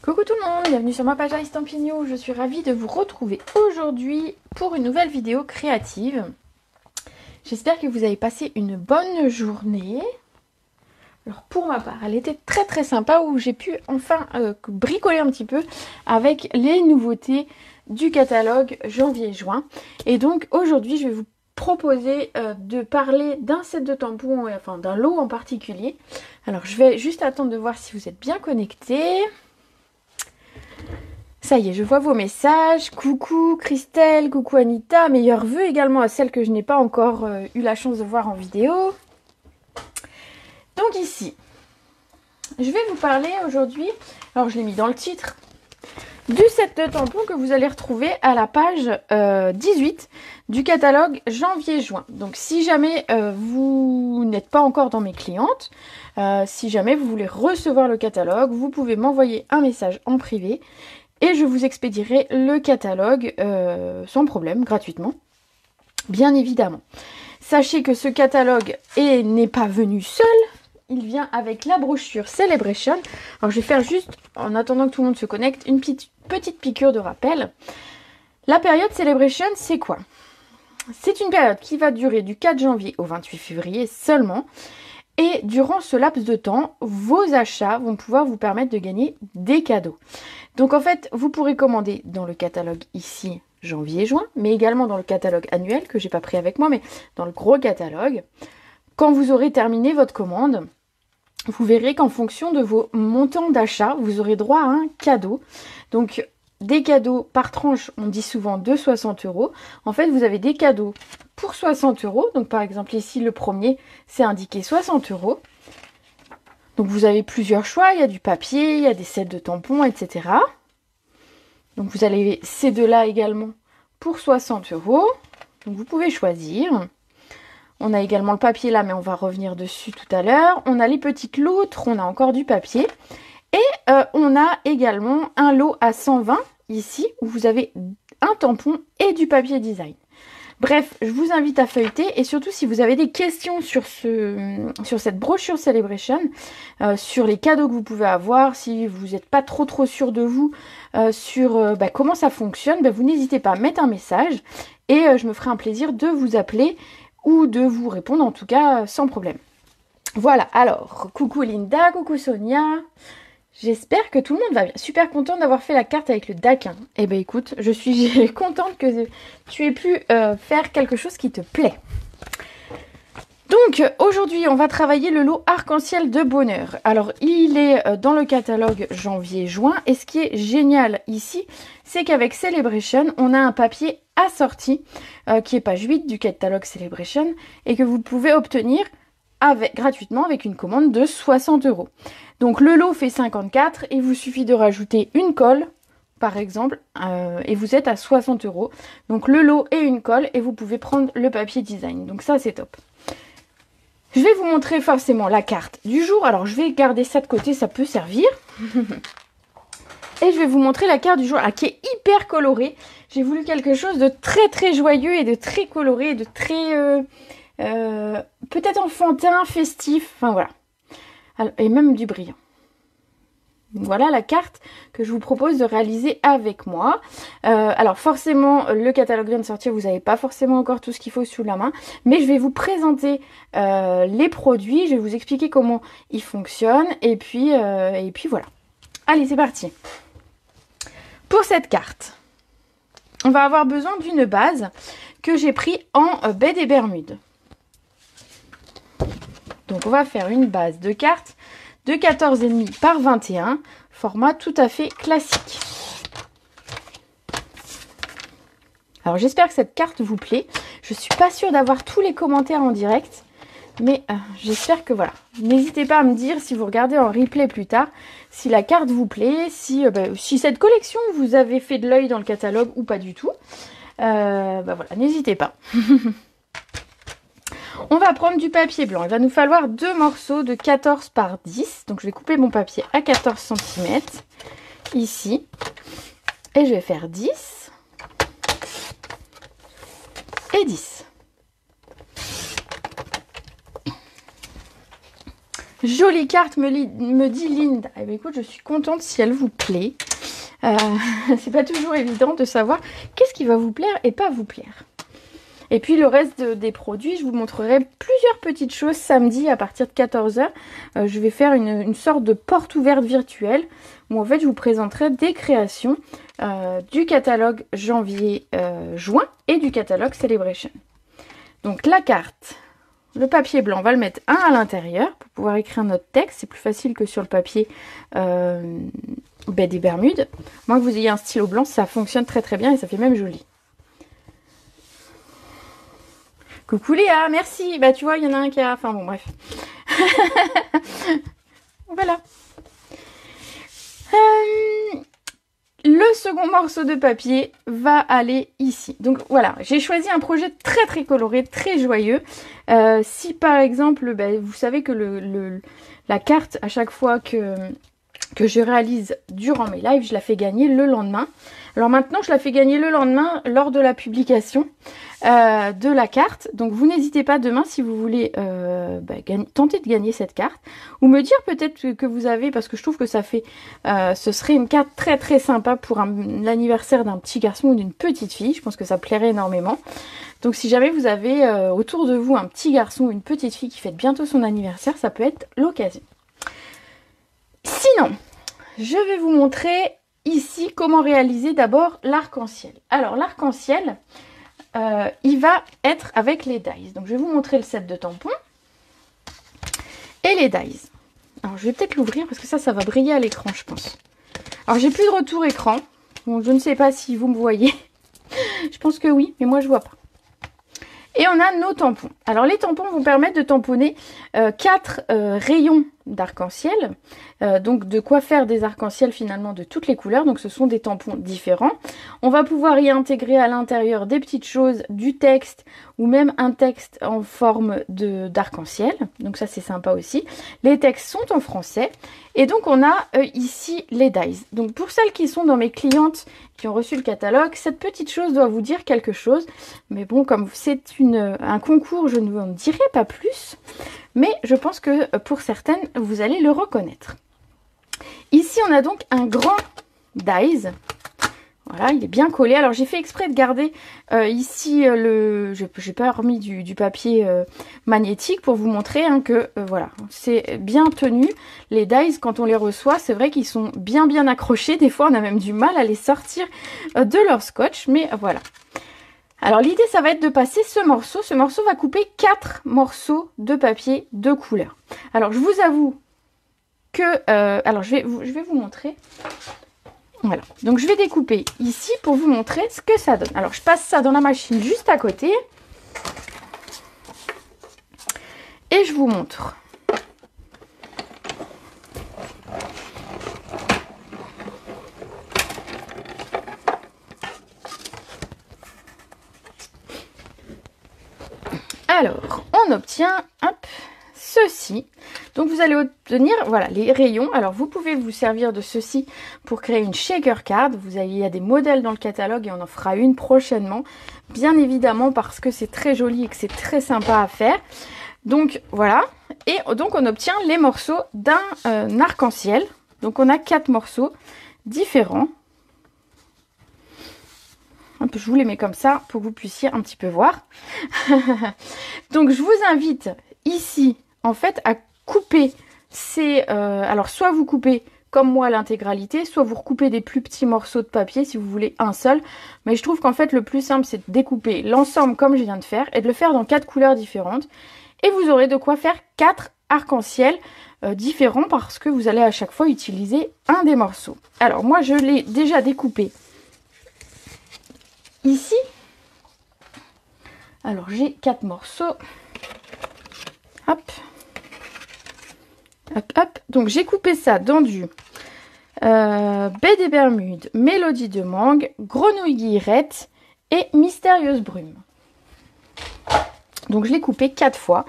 Coucou tout le monde, bienvenue sur ma page Estampino. Je suis ravie de vous retrouver aujourd'hui pour une nouvelle vidéo créative. J'espère que vous avez passé une bonne journée. Alors pour ma part, elle était très sympa où j'ai pu enfin bricoler un petit peu avec les nouveautés du catalogue janvier-juin. Et donc aujourd'hui, je vais vous proposer de parler d'un set de tampons, enfin d'un lot en particulier. Alors je vais juste attendre de voir si vous êtes bien connectés. Ça y est, je vois vos messages. Coucou Christelle, coucou Anita. Meilleurs vœux également à celles que je n'ai pas encore eu la chance de voir en vidéo. Donc ici, je vais vous parler aujourd'hui, alors je l'ai mis dans le titre, du set de tampons que vous allez retrouver à la page 18 du catalogue janvier-juin. Donc si jamais vous n'êtes pas encore dans mes clientes, si jamais vous voulez recevoir le catalogue, vous pouvez m'envoyer un message en privé et je vous expédierai le catalogue sans problème, gratuitement, bien évidemment. Sachez que ce catalogue n'est pas venu seul. Il vient avec la brochure Celebration. Alors je vais faire juste, en attendant que tout le monde se connecte, une petite piqûre de rappel. La période Celebration, c'est quoi? C'est une période qui va durer du 4 janvier au 28 février seulement. Et durant ce laps de temps, vos achats vont pouvoir vous permettre de gagner des cadeaux. Donc en fait, vous pourrez commander dans le catalogue ici, janvier-juin, mais également dans le catalogue annuel, que j'ai pas pris avec moi, mais dans le gros catalogue. Quand vous aurez terminé votre commande, vous verrez qu'en fonction de vos montants d'achat, vous aurez droit à un cadeau. Donc, des cadeaux par tranche, on dit souvent de 60 €. En fait, vous avez des cadeaux pour 60 €. Donc, par exemple, ici, le premier, c'est indiqué 60 €. Donc, vous avez plusieurs choix. Il y a du papier, il y a des sets de tampons, etc. Donc, vous avez ces deux-là également pour 60 €. Donc, vous pouvez choisir. On a également le papier là, mais on va revenir dessus tout à l'heure. On a les petites loutres, on a encore du papier. Et on a également un lot à 120 ici, où vous avez un tampon et du papier design. Bref, je vous invite à feuilleter. Et surtout, si vous avez des questions sur cette brochure Celebration, sur les cadeaux que vous pouvez avoir, si vous n'êtes pas trop sûr de vous, sur comment ça fonctionne, vous n'hésitez pas à mettre un message. Et je me ferai un plaisir de vous appeler ou de vous répondre, en tout cas sans problème. Voilà, alors, coucou Linda, coucou Sonia, j'espère que tout le monde va bien. Super contente d'avoir fait la carte avec le daquin. Eh ben écoute, je suis contente que tu aies pu faire quelque chose qui te plaît. Donc aujourd'hui, on va travailler le lot arc-en-ciel de bonheur. Alors il est dans le catalogue janvier-juin et ce qui est génial ici, c'est qu'avec Celebration, on a un papier assorti qui est page 8 du catalogue Celebration et que vous pouvez obtenir gratuitement avec une commande de 60 €. Donc le lot fait 54 et il vous suffit de rajouter une colle par exemple et vous êtes à 60 €. Donc le lot et une colle et vous pouvez prendre le papier design. Donc ça c'est top. Je vais vous montrer forcément la carte du jour. Alors, je vais garder ça de côté, ça peut servir. Et je vais vous montrer la carte du jour, qui est hyper colorée. J'ai voulu quelque chose de très joyeux et de très coloré, de très peut-être enfantin, festif. Enfin, voilà. Alors, et même du brillant. Voilà la carte que je vous propose de réaliser avec moi. Alors forcément, le catalogue vient de sortir, vous n'avez pas forcément encore tout ce qu'il faut sous la main. Mais je vais vous présenter les produits, je vais vous expliquer comment ils fonctionnent. Et puis voilà. Allez, c'est parti. Pour cette carte, on va avoir besoin d'une base que j'ai pris en baie des Bermudes. Donc on va faire une base de cartes de 14,5 par 21, format tout à fait classique. Alors j'espère que cette carte vous plaît. Je suis pas sûre d'avoir tous les commentaires en direct, mais j'espère que voilà. N'hésitez pas à me dire si vous regardez en replay plus tard, si la carte vous plaît, si cette collection vous avez fait de l'œil dans le catalogue ou pas du tout. Voilà, n'hésitez pas. On va prendre du papier blanc. Il va nous falloir 2 morceaux de 14 par 10. Donc je vais couper mon papier à 14 cm ici. Et je vais faire 10 et 10. Jolie carte, me dit Linda. Eh bien, écoute, je suis contente si elle vous plaît. C'est pas toujours évident de savoir qu'est-ce qui va vous plaire et pas vous plaire. Et puis le reste des produits, je vous montrerai plusieurs petites choses samedi à partir de 14 h. Je vais faire une sorte de porte ouverte virtuelle où en fait je vous présenterai des créations du catalogue janvier-juin et du catalogue Celebration. Donc la carte, le papier blanc, on va le mettre un à l'intérieur pour pouvoir écrire notre texte. C'est plus facile que sur le papier des Bermudes. Moi que vous ayez un stylo blanc, ça fonctionne très très bien et ça fait même joli. Coucou Léa, merci. Bah tu vois, il y en a un qui a... Enfin bon, bref. Voilà. Le second morceau de papier va aller ici. Donc voilà, j'ai choisi un projet très très coloré, très joyeux. Si par exemple, vous savez que la carte, à chaque fois que je réalise durant mes lives, je la fais gagner le lendemain. Alors maintenant, je la fais gagner le lendemain lors de la publication de la carte. Donc vous n'hésitez pas demain si vous voulez tenter de gagner cette carte. Ou me dire peut-être que vous avez, parce que je trouve que ça fait, ce serait une carte très très sympa pour l'anniversaire d'un petit garçon ou d'une petite fille. Je pense que ça plairait énormément. Donc si jamais vous avez autour de vous un petit garçon ou une petite fille qui fête bientôt son anniversaire, ça peut être l'occasion. Sinon, je vais vous montrer ici comment réaliser d'abord l'arc-en-ciel. Alors l'arc-en-ciel, il va être avec les dies. Donc je vais vous montrer le set de tampons et les dies. Alors je vais peut-être l'ouvrir parce que ça va briller à l'écran, je pense. Alors j'ai plus de retour écran. Donc je ne sais pas si vous me voyez. Je pense que oui, mais moi je vois pas. Et on a nos tampons. Alors les tampons vont permettre de tamponner 4 rayons d'arc-en-ciel. Donc de quoi faire des arcs-en-ciel finalement de toutes les couleurs. Donc ce sont des tampons différents. On va pouvoir y intégrer à l'intérieur des petites choses, du texte ou même un texte en forme d'arc-en-ciel. Donc ça c'est sympa aussi. Les textes sont en français. Et donc on a ici les dies. Donc pour celles qui sont dans mes clientes qui ont reçu le catalogue, cette petite chose doit vous dire quelque chose. Mais bon, comme c'est un concours, je ne vous en dirai pas plus. Mais je pense que pour certaines, vous allez le reconnaître. Ici, on a donc un grand dies. Voilà, il est bien collé. Alors, j'ai fait exprès de garder ici j'ai pas remis du papier magnétique pour vous montrer que voilà, c'est bien tenu. Les dies, quand on les reçoit, c'est vrai qu'ils sont bien accrochés. Des fois, on a même du mal à les sortir de leur scotch, mais voilà. Alors, l'idée, ça va être de passer ce morceau. Ce morceau va couper 4 morceaux de papier de couleur. Alors, je vous avoue que... alors, je vais vous montrer... Voilà, donc je vais découper ici pour vous montrer ce que ça donne. Alors je passe ça dans la machine juste à côté. Et je vous montre. Alors, on obtient, hop, ceci. Donc vous allez obtenir, voilà, les rayons. Alors vous pouvez vous servir de ceci pour créer une shaker card. Il y a des modèles dans le catalogue et on en fera une prochainement. Bien évidemment parce que c'est très joli et que c'est très sympa à faire. Donc voilà. Et donc on obtient les morceaux d'un arc-en-ciel. Donc on a 4 morceaux différents. Je vous les mets comme ça pour que vous puissiez un petit peu voir. Donc je vous invite ici en fait à couper alors soit vous coupez comme moi l'intégralité, soit vous recoupez des plus petits morceaux de papier si vous voulez un seul. Mais je trouve qu'en fait le plus simple c'est de découper l'ensemble comme je viens de faire et de le faire dans 4 couleurs différentes. Et vous aurez de quoi faire 4 arcs-en-ciel différents parce que vous allez à chaque fois utiliser un des morceaux. Alors moi je l'ai déjà découpé ici. Alors j'ai 4 morceaux. Hop. Hop, hop. Donc j'ai coupé ça dans du baie des Bermudes, Mélodie de mangue, Grenouille guillerette et Mystérieuse brume. Donc je l'ai coupé 4 fois.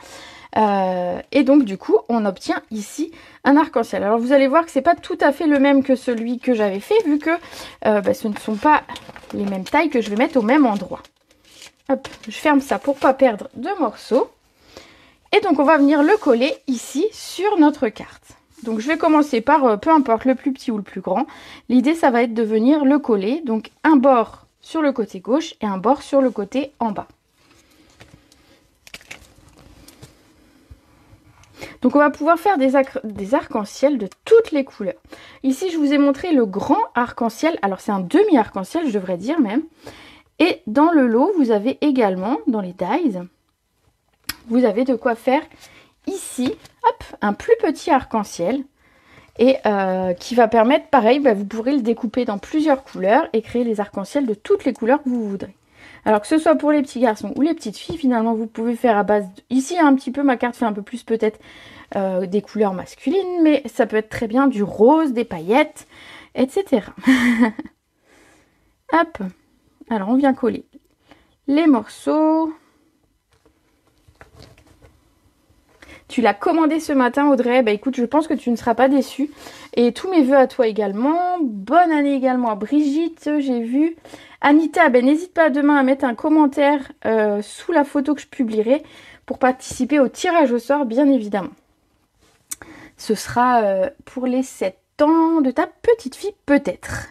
Et donc du coup on obtient ici un arc-en-ciel. Alors vous allez voir que c'est pas tout à fait le même que celui que j'avais fait vu que ce ne sont pas les mêmes tailles que je vais mettre au même endroit. Hop, je ferme ça pour pas perdre de morceaux. Et donc on va venir le coller ici sur notre carte. Donc je vais commencer par, peu importe le plus petit ou le plus grand, l'idée ça va être de venir le coller, donc un bord sur le côté gauche et un bord sur le côté en bas. Donc on va pouvoir faire des arcs-en-ciel de toutes les couleurs. Ici je vous ai montré le grand arc-en-ciel, alors c'est un demi arc-en-ciel je devrais dire même. Et dans le lot vous avez également, dans les dies, vous avez de quoi faire ici, hop, un plus petit arc-en-ciel. Et qui va permettre, pareil, vous pourrez le découper dans plusieurs couleurs et créer les arcs-en-ciel de toutes les couleurs que vous voudrez. Alors que ce soit pour les petits garçons ou les petites filles, finalement vous pouvez faire à base ici un petit peu, ma carte fait un peu plus peut-être des couleurs masculines, mais ça peut être très bien du rose, des paillettes, etc. Hop, alors on vient coller les morceaux. Tu l'as commandé ce matin, Audrey. Bah écoute, je pense que tu ne seras pas déçue. Et tous mes vœux à toi également. Bonne année également à Brigitte, j'ai vu. Anita, n'hésite pas demain à mettre un commentaire sous la photo que je publierai pour participer au tirage au sort, bien évidemment. Ce sera pour les 7 ans de ta petite fille, peut-être.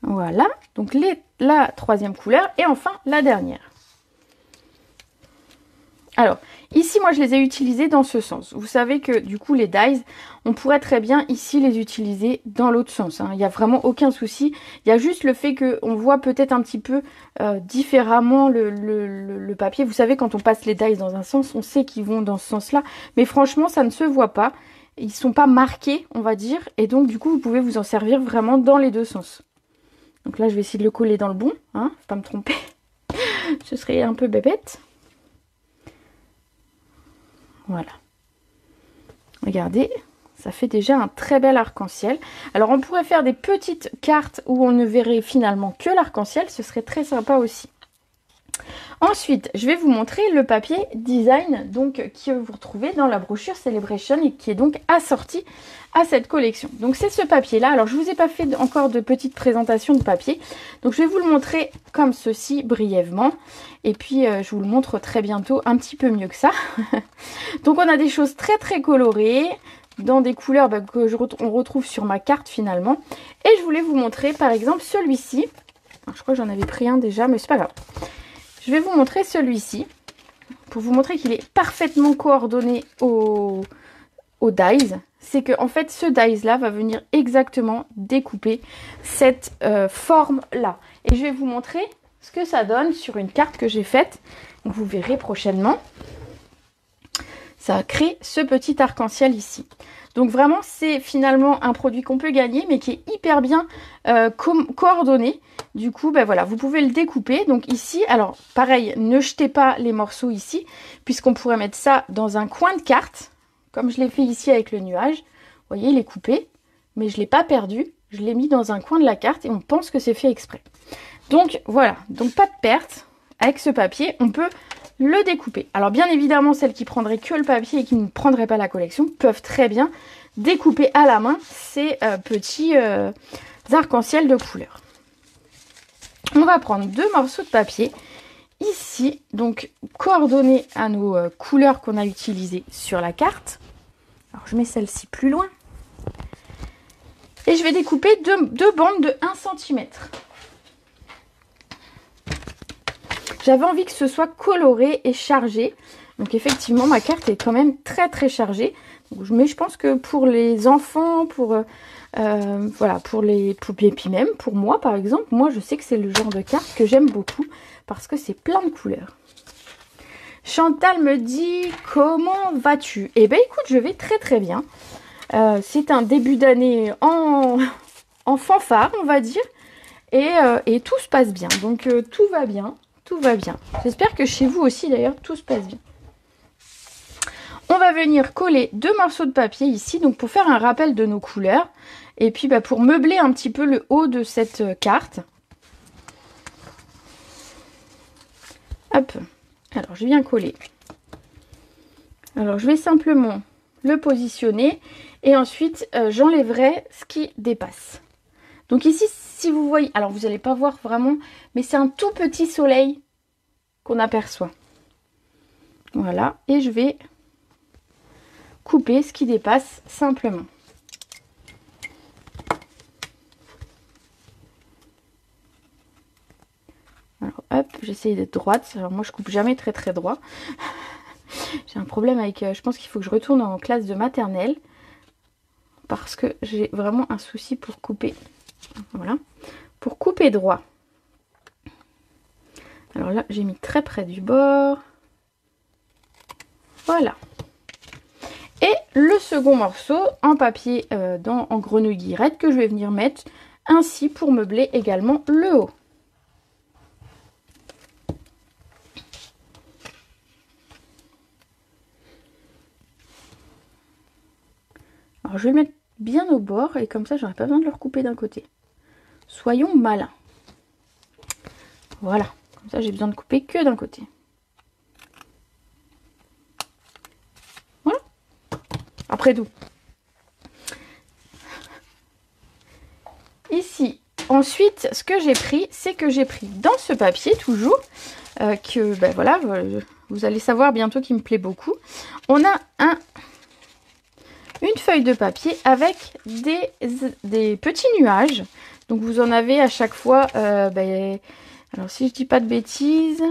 Voilà, donc la troisième couleur et enfin la dernière. Alors, ici, moi, je les ai utilisés dans ce sens. Vous savez que, du coup, les dies, on pourrait très bien, ici, les utiliser dans l'autre sens. Il n'y a vraiment aucun souci. Il y a juste le fait qu'on voit peut-être un petit peu différemment le papier. Vous savez, quand on passe les dies dans un sens, on sait qu'ils vont dans ce sens-là. Mais franchement, ça ne se voit pas. Ils ne sont pas marqués, on va dire. Et donc, du coup, vous pouvez vous en servir vraiment dans les deux sens. Donc là, je vais essayer de le coller dans le bon. Hein, faut pas me tromper. Ce serait un peu bébête. Voilà. Regardez, ça fait déjà un très bel arc-en-ciel. Alors on pourrait faire des petites cartes où on ne verrait finalement que l'arc-en-ciel. Ce serait très sympa aussi. Ensuite, je vais vous montrer le papier design donc que vous retrouvez dans la brochure Celebration et qui est donc assorti à cette collection. Donc c'est ce papier là. Alors je vous ai pas fait encore de petite présentation de papier. Donc je vais vous le montrer comme ceci brièvement. Et puis je vous le montre très bientôt un petit peu mieux que ça. Donc on a des choses très très colorées dans des couleurs on retrouve sur ma carte finalement. Et je voulais vous montrer par exemple celui-ci. Je crois que j'en avais pris un déjà, mais c'est pas grave. Je vais vous montrer celui-ci pour vous montrer qu'il est parfaitement coordonné au dies. C'est que en fait ce dies là va venir exactement découper cette forme là. Et je vais vous montrer ce que ça donne sur une carte que j'ai faite. Donc vous verrez prochainement. Ça crée ce petit arc-en-ciel ici. Donc vraiment c'est finalement un produit qu'on peut gagner mais qui est hyper bien coordonné. Du coup voilà, vous pouvez le découper. Donc ici, alors pareil, ne jetez pas les morceaux ici puisqu'on pourrait mettre ça dans un coin de carte comme je l'ai fait ici avec le nuage. Vous voyez, il est coupé mais je ne l'ai pas perdu. Je l'ai mis dans un coin de la carte et on pense que c'est fait exprès. Donc voilà, donc pas de perte. Avec ce papier, on peut le découper. Alors bien évidemment, celles qui prendraient que le papier et qui ne prendraient pas la collection peuvent très bien découper à la main ces petits arcs-en-ciel de couleur. On va prendre deux morceaux de papier ici, donc coordonnés à nos couleurs qu'on a utilisées sur la carte. Alors je mets celle-ci plus loin. Et je vais découper deux bandes de 1 cm. J'avais envie que ce soit coloré et chargé. Donc effectivement, ma carte est quand même très très chargée. Mais je pense que pour les enfants, voilà, et puis même pour moi par exemple, moi je sais que c'est le genre de carte que j'aime beaucoup parce que c'est plein de couleurs. Chantal me dit, comment vas-tu? Eh bien écoute, je vais très très bien. C'est un début d'année en fanfare, on va dire. Et tout se passe bien. Donc tout va bien. Tout va bien. J'espère que chez vous aussi d'ailleurs tout se passe bien. On va venir coller deux morceaux de papier ici, donc pour faire un rappel de nos couleurs. Et puis pour meubler un petit peu le haut de cette carte. Hop. Alors je viens coller. Alors je vais simplement le positionner. Et ensuite j'enlèverai ce qui dépasse. Donc ici, si vous voyez, alors vous n'allez pas voir vraiment, mais c'est un tout petit soleil qu'on aperçoit. Voilà, et je vais couper ce qui dépasse simplement. Alors hop, j'essaye d'être droite. Alors moi je coupe jamais très très droit. J'ai un problème avec... je pense qu'il faut que je retourne en classe de maternelle. Parce que j'ai vraiment un souci pour couper. Voilà. Pour couper droit. Alors là, j'ai mis très près du bord. Voilà. Et le second morceau en papier en grenouille guillerette que je vais venir mettre ainsi pour meubler également le haut. Alors je vais le mettre bien au bord et comme ça j'aurai pas besoin de le recouper d'un côté. Soyons malins. Voilà, comme ça j'ai besoin de couper que d'un côté. Voilà. Après tout. Ici, ensuite, ce que j'ai pris, c'est que j'ai pris dans ce papier toujours, que ben voilà, vous allez savoir bientôt qu'il me plaît beaucoup. On a une feuille de papier avec des petits nuages. Donc vous en avez à chaque fois, alors si je dis pas de bêtises,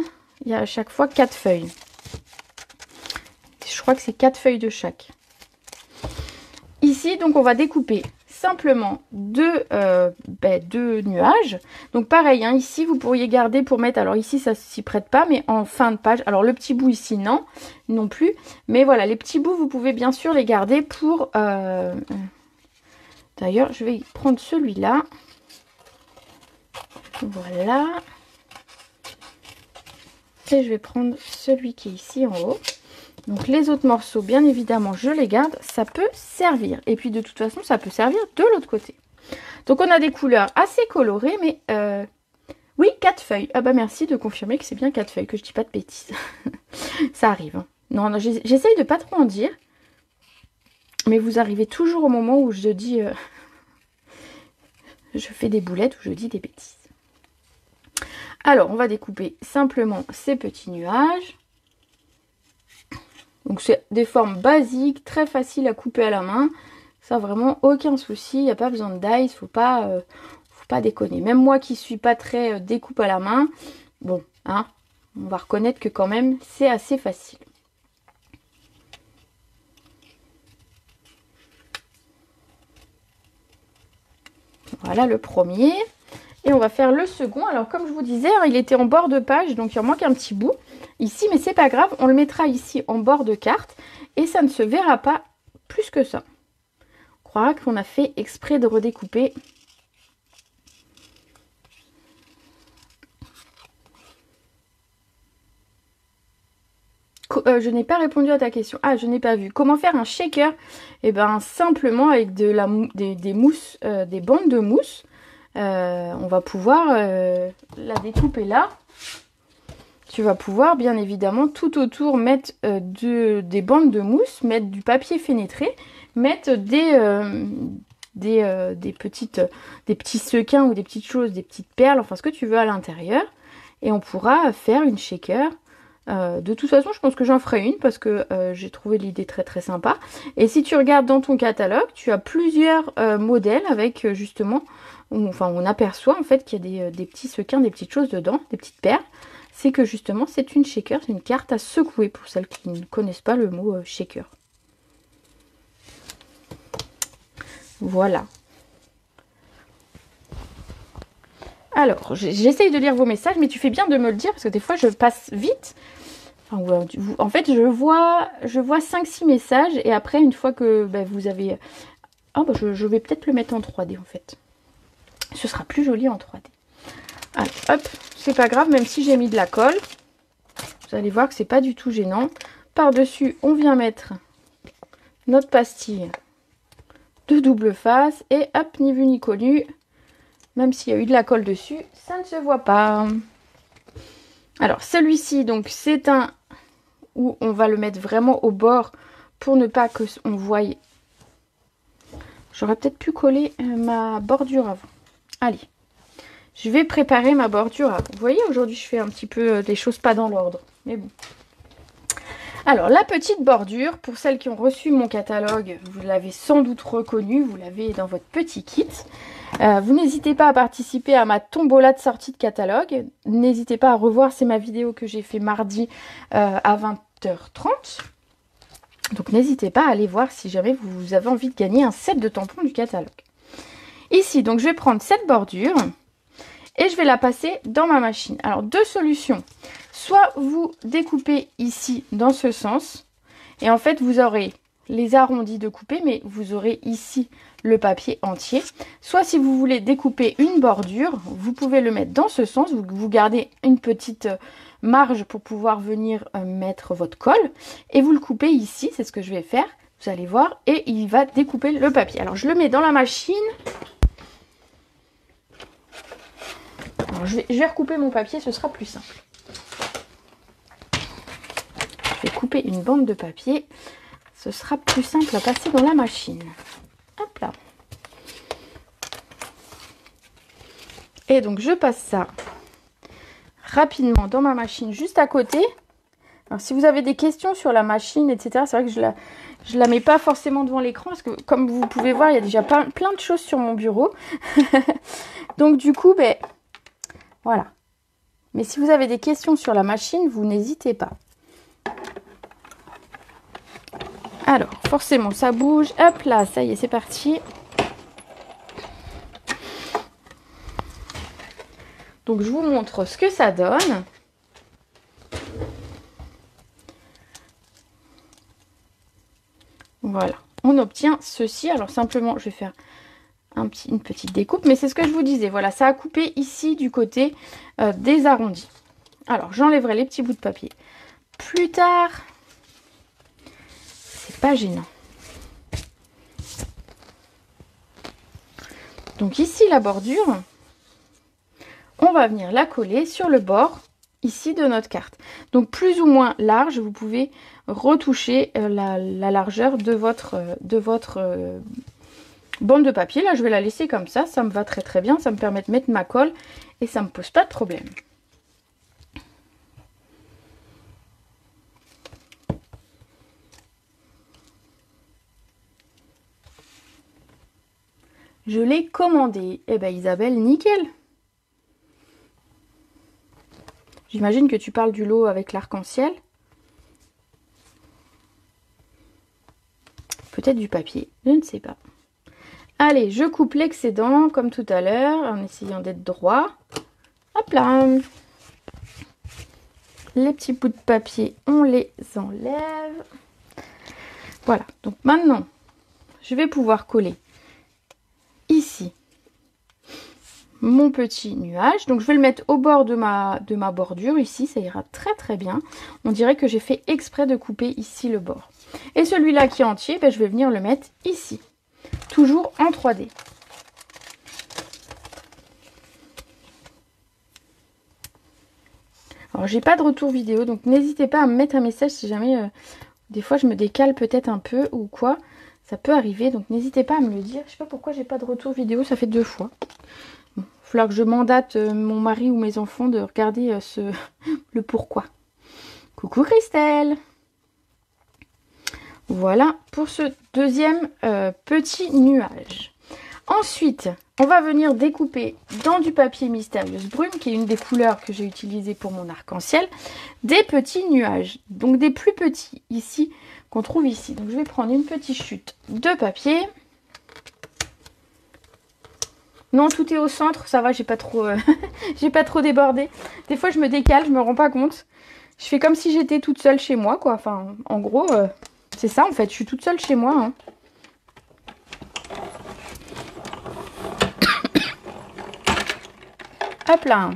il y a à chaque fois 4 feuilles. Je crois que c'est 4 feuilles de chaque. Ici, donc on va découper simplement deux nuages. Donc pareil, hein, ici vous pourriez garder pour mettre, alors ici ça s'y prête pas, mais en fin de page, alors le petit bout ici non plus, mais voilà, les petits bouts vous pouvez bien sûr les garder pour, d'ailleurs je vais prendre celui-là, voilà, et je vais prendre celui qui est ici en haut. Donc les autres morceaux, bien évidemment, je les garde, ça peut servir. Et puis de toute façon, ça peut servir de l'autre côté. Donc on a des couleurs assez colorées, mais oui, 4 feuilles. Ah bah merci de confirmer que c'est bien 4 feuilles, que je dis pas de bêtises. Ça arrive. Hein. Non, j'essaye de pas trop en dire. Mais vous arrivez toujours au moment où je dis... je fais des boulettes ou je dis des bêtises. Alors, on va découper simplement ces petits nuages. Donc c'est des formes basiques, très faciles à couper à la main. Ça vraiment aucun souci, il n'y a pas besoin de dice, faut pas déconner. Même moi qui suis pas très découpe à la main, bon, hein, on va reconnaître que quand même c'est assez facile. Voilà le premier. Et on va faire le second. Alors comme je vous disais, hein, il était en bord de page, donc il en manque un petit bout ici, mais c'est pas grave, on le mettra ici en bord de carte et ça ne se verra pas plus que ça. On croira qu'on a fait exprès de redécouper. Je n'ai pas répondu à ta question. Ah, je n'ai pas vu. Comment faire un shaker? Eh bien, simplement avec des mousses, des bandes de mousse. On va pouvoir la découper là. Tu vas pouvoir bien évidemment tout autour mettre des bandes de mousse, mettre du papier fenêtré, mettre des petits sequins ou des petites choses, des petites perles, enfin ce que tu veux à l'intérieur. Et on pourra faire une shaker. De toute façon, je pense que j'en ferai une parce que j'ai trouvé l'idée très très sympa. Et si tu regardes dans ton catalogue, tu as plusieurs modèles avec justement, on aperçoit en fait qu'il y a des petits sequins, des petites choses dedans, des petites perles. C'est que justement, c'est une shaker, c'est une carte à secouer pour celles qui ne connaissent pas le mot shaker. Voilà. Alors, j'essaye de lire vos messages, mais tu fais bien de me le dire parce que des fois, je passe vite. Enfin, en fait, je vois 5-6 messages et après, une fois que vous avez... Oh, je vais peut-être le mettre en 3D en fait. Ce sera plus joli en 3D. Allez, hop, c'est pas grave, même si j'ai mis de la colle. Vous allez voir que c'est pas du tout gênant. Par-dessus, on vient mettre notre pastille de double face. Et hop, ni vu ni connu. Même s'il y a eu de la colle dessus, ça ne se voit pas. Alors, celui-ci, donc, c'est un où on va le mettre vraiment au bord pour ne pas que on voie. J'aurais peut-être pu coller ma bordure avant. Allez. Je vais préparer ma bordure. Vous voyez, aujourd'hui, je fais un petit peu des choses pas dans l'ordre. Mais bon. Alors, la petite bordure, pour celles qui ont reçu mon catalogue, vous l'avez sans doute reconnu, vous l'avez dans votre petit kit. Vous n'hésitez pas à participer à ma tombola de sortie de catalogue. N'hésitez pas à revoir, c'est ma vidéo que j'ai fait mardi à 20h30. Donc, n'hésitez pas à aller voir si jamais vous avez envie de gagner un set de tampons du catalogue. Ici, donc, je vais prendre cette bordure et je vais la passer dans ma machine. Alors, deux solutions. Soit vous découpez ici dans ce sens et en fait vous aurez les arrondis de couper, mais vous aurez ici le papier entier. Soit si vous voulez découper une bordure, vous pouvez le mettre dans ce sens, vous gardez une petite marge pour pouvoir venir mettre votre colle et vous le coupez ici, c'est ce que je vais faire, vous allez voir, et il va découper le papier. Alors je le mets dans la machine. Alors, je vais recouper mon papier, ce sera plus simple. Je vais couper une bande de papier. Ce sera plus simple à passer dans la machine. Hop là. Et donc, je passe ça rapidement dans ma machine juste à côté. Alors, si vous avez des questions sur la machine, etc., c'est vrai que je la mets pas forcément devant l'écran parce que, comme vous pouvez voir, il y a déjà plein de choses sur mon bureau. Donc, du coup, ben, voilà. Mais si vous avez des questions sur la machine, vous n'hésitez pas. Alors, forcément, ça bouge. Hop là, ça y est, c'est parti. Donc, je vous montre ce que ça donne. Voilà, on obtient ceci. Alors, simplement, je vais faire une petite découpe. Mais c'est ce que je vous disais. Voilà, ça a coupé ici du côté des arrondis. Alors, j'enlèverai les petits bouts de papier plus tard. Pas gênant. Donc ici la bordure, on va venir la coller sur le bord ici de notre carte. Donc plus ou moins large, vous pouvez retoucher la largeur de votre bande de papier. Là je vais la laisser comme ça me va très très bien, ça me permet de mettre ma colle et ça me pose pas de problème. Je l'ai commandé. Eh ben Isabelle, nickel. J'imagine que tu parles du lot avec l'arc-en-ciel. Peut-être du papier, je ne sais pas. Allez, je coupe l'excédent comme tout à l'heure en essayant d'être droit. Hop là. Les petits bouts de papier, on les enlève. Voilà, donc maintenant, je vais pouvoir coller ici mon petit nuage. Donc je vais le mettre au bord de ma bordure ici, ça ira très très bien. On dirait que j'ai fait exprès de couper ici le bord. Et celui-là qui est entier, ben, je vais venir le mettre ici, toujours en 3D. Alors j'ai pas de retour vidéo, donc n'hésitez pas à me mettre un message si jamais des fois je me décale peut-être un peu ou quoi. Ça peut arriver, donc n'hésitez pas à me le dire. Je sais pas pourquoi j'ai pas de retour vidéo, ça fait 2 fois. Bon, il va falloir que je mandate mon mari ou mes enfants de regarder le pourquoi. Coucou Christelle. Voilà pour ce deuxième petit nuage. Ensuite, on va venir découper dans du papier Mystérieuse Brume, qui est une des couleurs que j'ai utilisées pour mon arc-en-ciel, des petits nuages. Donc des plus petits ici, qu'on trouve ici. Donc je vais prendre une petite chute de papier. Non, tout est au centre, ça va, j'ai pas trop j'ai pas trop débordé. Des fois je me décale, je me rends pas compte. Je fais comme si j'étais toute seule chez moi, quoi. Enfin, en gros, c'est ça en fait, je suis toute seule chez moi. Hein. Hop là.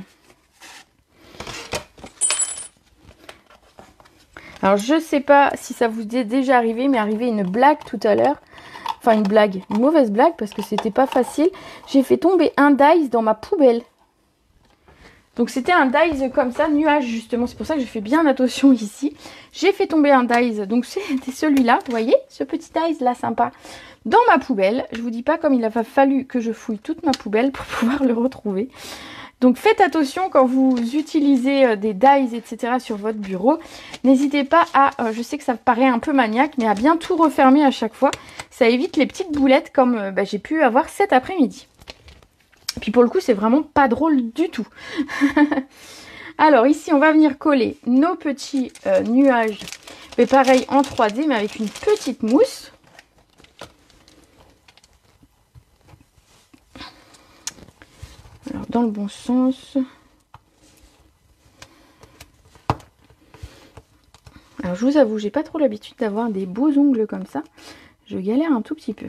Alors je sais pas si ça vous est déjà arrivé, mais arrivé une blague tout à l'heure. Enfin une blague, une mauvaise blague parce que c'était pas facile. J'ai fait tomber un dice dans ma poubelle. Donc c'était un dice comme ça, nuage justement. C'est pour ça que j'ai fait bien attention ici. J'ai fait tomber un dice, donc c'était celui-là, vous voyez, ce petit dice là sympa, dans ma poubelle. Je vous dis pas comme il a fallu que je fouille toute ma poubelle pour pouvoir le retrouver. Donc faites attention quand vous utilisez des dies, etc. sur votre bureau. N'hésitez pas à, je sais que ça paraît un peu maniaque, mais à bien tout refermer à chaque fois. Ça évite les petites boulettes comme j'ai pu avoir cet après-midi. Et puis pour le coup, c'est vraiment pas drôle du tout. Alors ici, on va venir coller nos petits nuages. Mais pareil en 3D, mais avec une petite mousse. Alors dans le bon sens. Alors je vous avoue, j'ai pas trop l'habitude d'avoir des beaux ongles comme ça. Je galère un tout petit peu.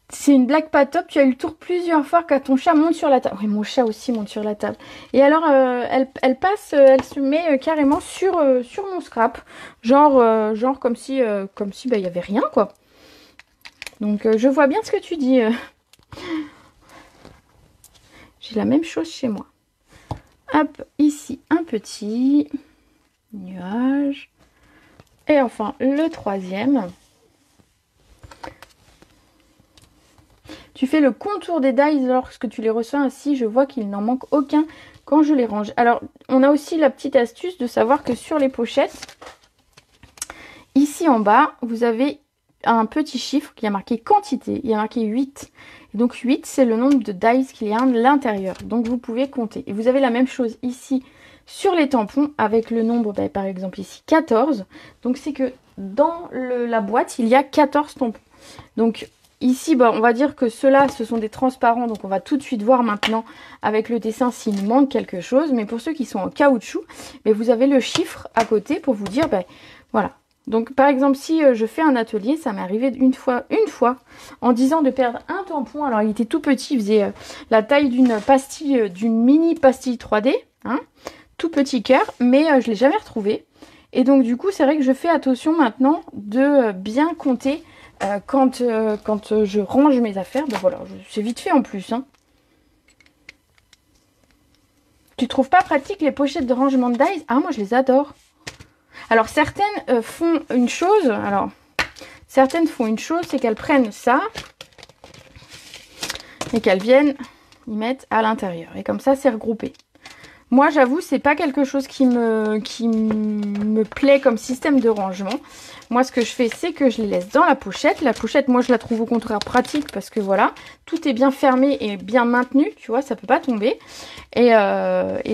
C'est une blague pas top, tu as eu le tour plusieurs fois quand ton chat monte sur la table. Oui, mon chat aussi monte sur la table. Et alors, elle passe, elle se met carrément sur mon scrap. Genre comme si il y avait rien, quoi. Donc, je vois bien ce que tu dis. J'ai la même chose chez moi. Hop, ici, un petit nuage. Et enfin, le troisième. Tu fais le contour des dies lorsque tu les reçois, ainsi je vois qu'il n'en manque aucun quand je les range. Alors on a aussi la petite astuce de savoir que sur les pochettes, ici en bas, vous avez un petit chiffre qui a marqué quantité, il y a marqué 8. Et donc 8 c'est le nombre de dies qu'il y a à l'intérieur, donc vous pouvez compter. Et vous avez la même chose ici sur les tampons avec le nombre, par exemple ici 14. Donc c'est que dans la boîte il y a 14 tampons. Donc ici, on va dire que ceux-là, ce sont des transparents. Donc, on va tout de suite voir maintenant avec le dessin s'il manque quelque chose. Mais pour ceux qui sont en caoutchouc, vous avez le chiffre à côté pour vous dire, voilà. Donc, par exemple, si je fais un atelier, ça m'est arrivé une fois, en disant de perdre un tampon. Alors, il était tout petit, il faisait la taille d'une pastille, d'une mini pastille 3D. Hein, tout petit cœur, mais je ne l'ai jamais retrouvé. Et donc, du coup, c'est vrai que je fais attention maintenant de bien compter quand je range mes affaires. Voilà, c'est vite fait en plus. Hein. Tu trouves pas pratique les pochettes de rangement de dies? Ah, moi je les adore. Alors certaines font une chose. Alors certaines font une chose, c'est qu'elles prennent ça et qu'elles viennent y mettre à l'intérieur. Et comme ça, c'est regroupé. Moi, j'avoue, c'est pas quelque chose qui me plaît comme système de rangement. Moi, ce que je fais, c'est que je les laisse dans la pochette. La pochette, moi, je la trouve au contraire pratique parce que voilà, tout est bien fermé et bien maintenu, tu vois, ça peut pas tomber. Et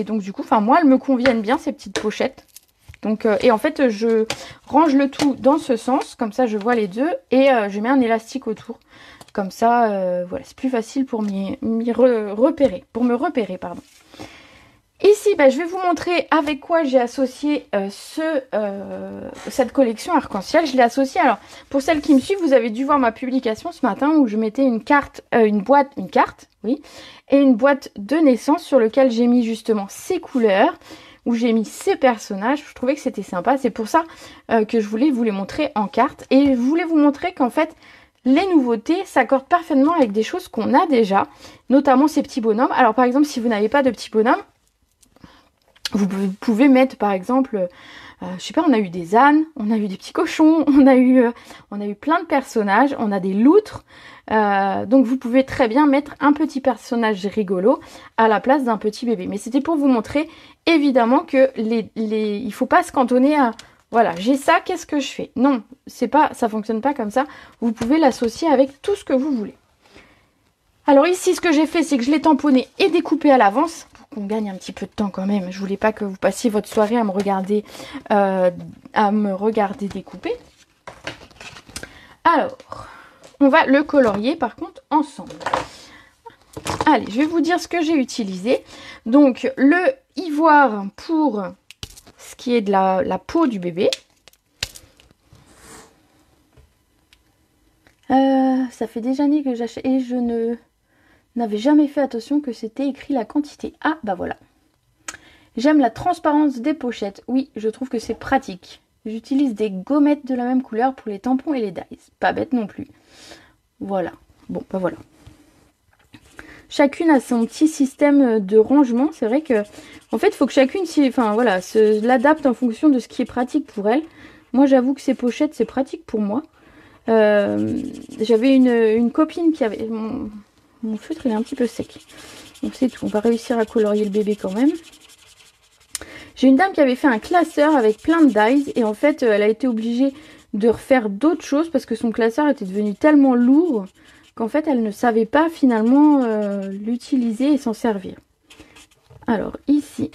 donc, du coup, moi, elles me conviennent bien, ces petites pochettes. Donc, et en fait, je range le tout dans ce sens, comme ça, je vois les deux et je mets un élastique autour. Comme ça, voilà, c'est plus facile pour me repérer, pardon. Ici, je vais vous montrer avec quoi j'ai associé cette collection arc-en-ciel. Je l'ai associée, alors pour celles qui me suivent, vous avez dû voir ma publication ce matin où je mettais une carte et une boîte de naissance sur lequel j'ai mis justement ces couleurs, où j'ai mis ces personnages. Je trouvais que c'était sympa, c'est pour ça que je voulais vous les montrer en carte. Et je voulais vous montrer qu'en fait, les nouveautés s'accordent parfaitement avec des choses qu'on a déjà, notamment ces petits bonhommes. Alors par exemple, si vous n'avez pas de petits bonhommes, vous pouvez mettre par exemple, je sais pas, on a eu des ânes, on a eu des petits cochons, on a eu plein de personnages, on a des loutres. Donc vous pouvez très bien mettre un petit personnage rigolo à la place d'un petit bébé. Mais c'était pour vous montrer évidemment que il faut pas se cantonner à voilà, j'ai ça, qu'est-ce que je fais? Non, ça fonctionne pas comme ça. Vous pouvez l'associer avec tout ce que vous voulez. Alors ici, ce que j'ai fait, c'est que je l'ai tamponné et découpé à l'avance pour qu'on gagne un petit peu de temps quand même. Je voulais pas que vous passiez votre soirée à me regarder découper. Alors, on va le colorier par contre ensemble. Allez, je vais vous dire ce que j'ai utilisé. Donc, le ivoire pour ce qui est de la peau du bébé. Ça fait des années que j'achète et je n'avais jamais fait attention que c'était écrit la quantité. Ah, voilà. J'aime la transparence des pochettes. Oui, je trouve que c'est pratique. J'utilise des gommettes de la même couleur pour les tampons et les dies. Pas bête non plus. Voilà. Bon, voilà. Chacune a son petit système de rangement. C'est vrai que, en fait, il faut que chacune l'adapte en fonction de ce qui est pratique pour elle. Moi, j'avoue que ces pochettes, c'est pratique pour moi. J'avais une copine qui avait... Mon feutre il est un petit peu sec. Donc c'est tout. On va réussir à colorier le bébé quand même. J'ai une dame qui avait fait un classeur avec plein de dies. Et en fait, elle a été obligée de refaire d'autres choses parce que son classeur était devenu tellement lourd qu'en fait, elle ne savait pas finalement l'utiliser et s'en servir. Alors ici,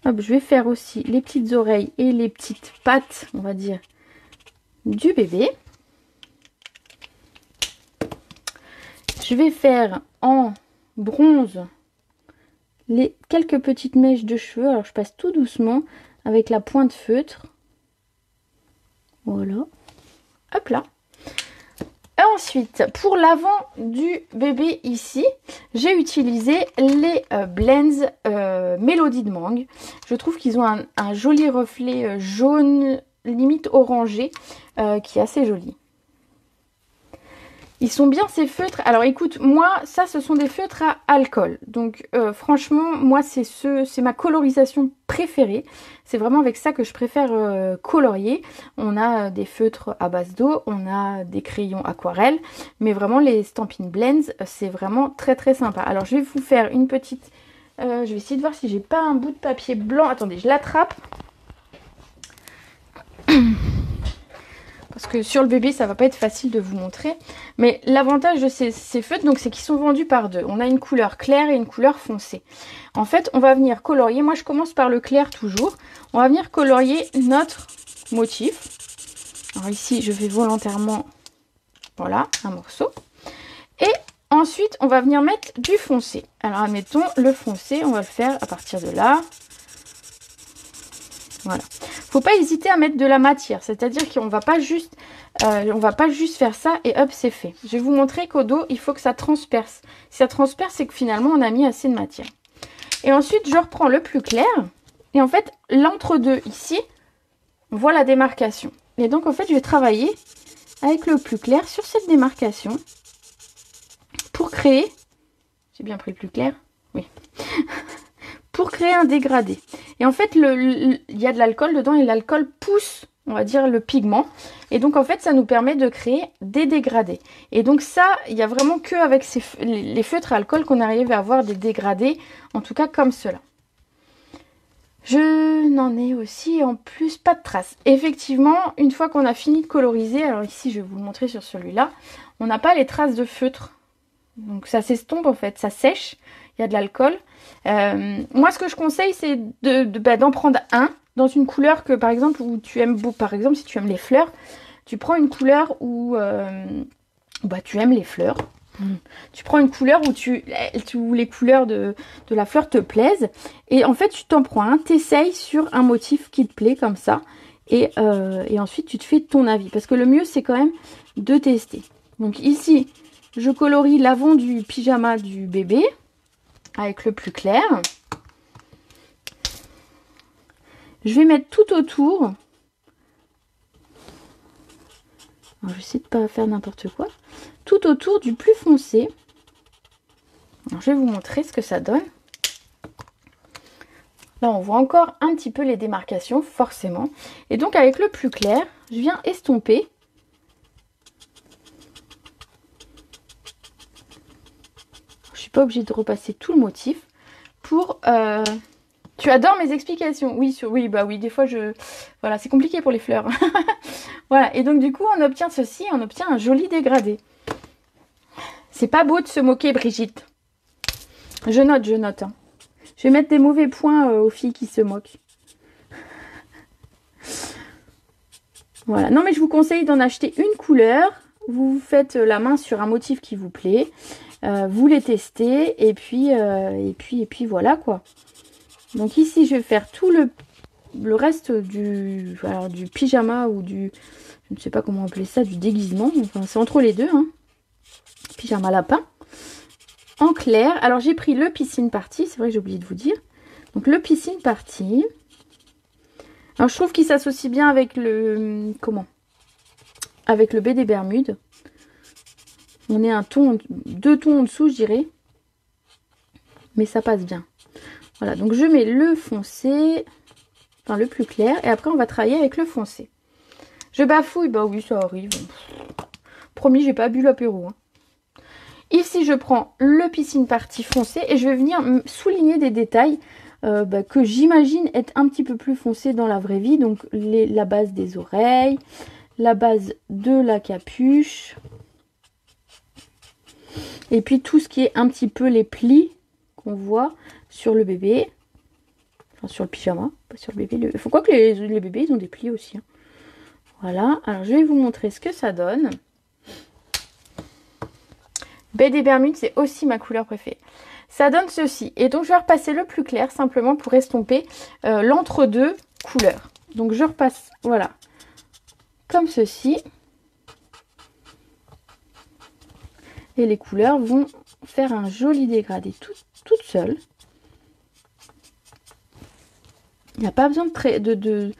hop, je vais faire aussi les petites oreilles et les petites pattes, on va dire, du bébé. Je vais faire en bronze les quelques petites mèches de cheveux. Alors je passe tout doucement avec la pointe feutre. Voilà. Hop là. Et ensuite, pour l'avant du bébé ici, j'ai utilisé les Blends Mélodie de Mangue. Je trouve qu'ils ont un joli reflet jaune, limite orangé, qui est assez joli. Ils sont bien ces feutres. Alors écoute, moi, ça, ce sont des feutres à alcool. Donc franchement, moi, c'est ma colorisation préférée. C'est vraiment avec ça que je préfère colorier. On a des feutres à base d'eau, on a des crayons aquarelle. Mais vraiment, les Stampin' Blends, c'est vraiment très très sympa. Alors je vais vous faire une petite... je vais essayer de voir si j'ai pas un bout de papier blanc. Attendez, je l'attrape. Parce que sur le bébé, ça va pas être facile de vous montrer. Mais l'avantage de ces feutres, donc, c'est qu'ils sont vendus par deux. On a une couleur claire et une couleur foncée. En fait, on va venir colorier. Moi, je commence par le clair toujours. On va venir colorier notre motif. Alors ici, je fais volontairement, voilà, un morceau. Et ensuite, on va venir mettre du foncé. Alors, admettons, le foncé, on va le faire à partir de là. Voilà. Faut pas hésiter à mettre de la matière, c'est-à-dire qu'on va pas juste faire ça et hop, c'est fait. Je vais vous montrer qu'au dos, il faut que ça transperce. Si ça transperce, c'est que finalement, on a mis assez de matière. Et ensuite, je reprends le plus clair. Et en fait, l'entre-deux ici, on voit la démarcation. Et donc, en fait, je vais travailler avec le plus clair sur cette démarcation pour créer... J'ai bien pris le plus clair? Oui. Pour créer un dégradé. Et en fait, il y a de l'alcool dedans et l'alcool pousse, on va dire, le pigment. Et donc, en fait, ça nous permet de créer des dégradés. Et donc ça, il n'y a vraiment qu'avec les feutres à alcool qu'on arrive à avoir des dégradés, en tout cas comme cela. Je n'en ai aussi en plus pas de traces. Effectivement, une fois qu'on a fini de coloriser, alors ici, je vais vous le montrer sur celui-là, on n'a pas les traces de feutre. Donc ça s'estompe en fait, ça sèche, il y a de l'alcool. Moi ce que je conseille c'est d'en prendre un dans une couleur que par exemple où tu aimes beaucoup. Par exemple si tu aimes les fleurs, tu prends une couleur où tu aimes les fleurs. Tu prends une couleur où les couleurs de la fleur te plaisent. Et en fait tu t'en prends un, t'essayes sur un motif qui te plaît comme ça. Et ensuite tu te fais ton avis. Parce que le mieux c'est quand même de tester. Donc ici... Je colorie l'avant du pyjama du bébé avec le plus clair. Je vais mettre tout autour. Alors, je vais essayer de ne pas faire n'importe quoi. Tout autour du plus foncé. Alors, je vais vous montrer ce que ça donne. Là, on voit encore un petit peu les démarcations, forcément. Et donc, avec le plus clair, je viens estomper. Pas obligée de repasser tout le motif pour tu adores mes explications. Oui, bah oui, des fois voilà, c'est compliqué pour les fleurs. Voilà, et donc du coup on obtient ceci, on obtient un joli dégradé. C'est pas beau de se moquer, Brigitte. Je note hein. Je vais mettre des mauvais points aux filles qui se moquent. Voilà, non mais je vous conseille d'en acheter une couleur. Vous faites la main sur un motif qui vous plaît. Vous les testez et puis voilà quoi. Donc ici je vais faire tout le reste du pyjama ou je ne sais pas comment appeler ça, du déguisement. Enfin c'est entre les deux hein. Pyjama lapin. En clair. Alors j'ai pris le piscine party, c'est vrai que j'ai oublié de vous dire. Donc le piscine party. Alors je trouve qu'il s'associe bien avec avec le baie des Bermudes. On est deux tons en dessous, je dirais. Mais ça passe bien. Voilà, donc je mets le foncé, enfin le plus clair. Et après, on va travailler avec le foncé. Je bafouille, bah oui, ça arrive. Promis, j'ai pas bu l'apéro. Hein. Ici, je prends le Piscine Party foncé et je vais venir souligner des détails que j'imagine être un petit peu plus foncés dans la vraie vie. Donc, la base des oreilles, la base de la capuche. Et puis, tout ce qui est un petit peu les plis qu'on voit sur le bébé. Enfin, sur le pyjama, pas sur le bébé. Il faut quoi que les bébés, ils ont des plis aussi. Hein. Voilà. Alors, je vais vous montrer ce que ça donne. Baie des Bermudes, c'est aussi ma couleur préférée. Ça donne ceci. Et donc, je vais repasser le plus clair simplement pour estomper l'entre-deux couleurs. Donc, je repasse, voilà, comme ceci. Et les couleurs vont faire un joli dégradé toutes seules. Il n'y a pas besoin de